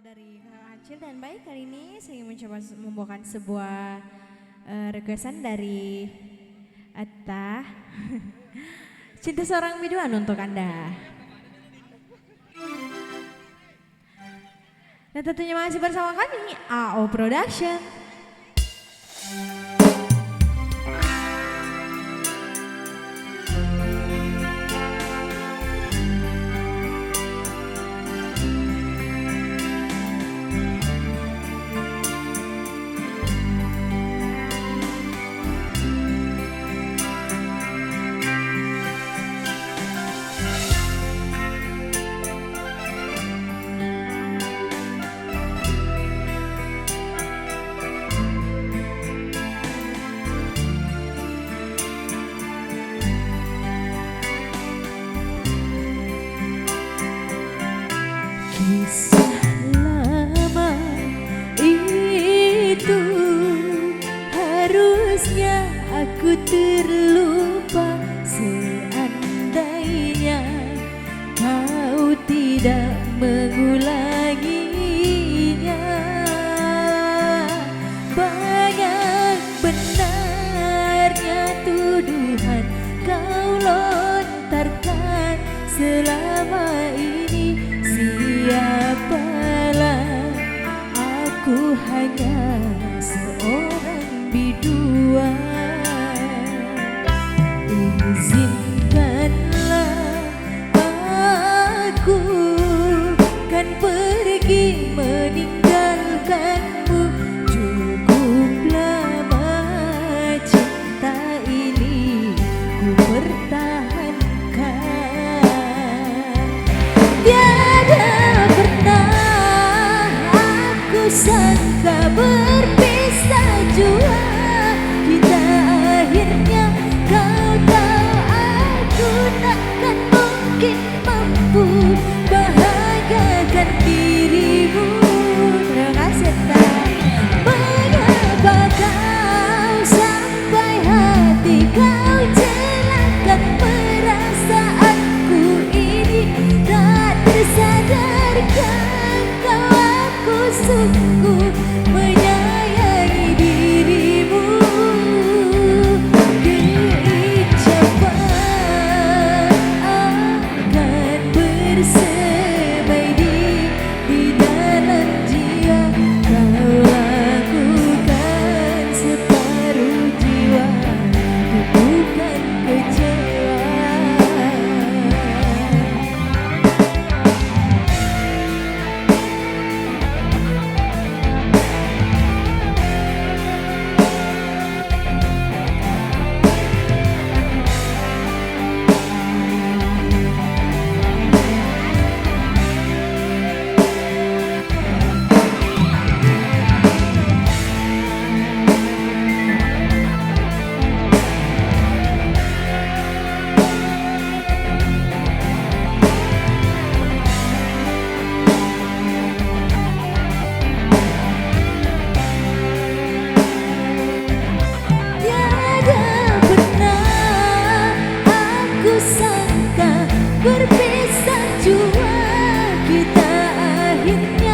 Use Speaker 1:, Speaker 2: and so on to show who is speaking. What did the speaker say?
Speaker 1: dari Kakak Acil dan baik, kali ini saya mencoba membawakan sebuah requestan dari Atta. Cinta Seorang Biduan untuk Anda. Dan tentunya masih bersama kami AO Production.
Speaker 2: Kisah lama itu harusnya aku terlupa seandainya kau tidak mengulanginya. Banyak benarnya tuduhan kau lontarkan selama ini. Siapalah, aku hanya seorang biduan. Izinkanlah aku kan pergi meninggalkanmu. Cukup lama cinta ini ku pertahankan. Tiada pernah aku sangka berpisah jua kita akhirnya. Kau tahu aku takkan mungkin mampu bahagiakan dirimu.
Speaker 1: Terima kasih Atta.
Speaker 2: Mengapa kau sampai hati kau celakkan perasaanku ini? Tak tersadarkan kau aku sungguh menyayangi dirimu. Keinjapan akan bersemedi di dalam jiwa. Kau lakukan separuh jiwa, ku bukan kecewa. Tiada pernah aku sangka berpisah jua kita akhirnya.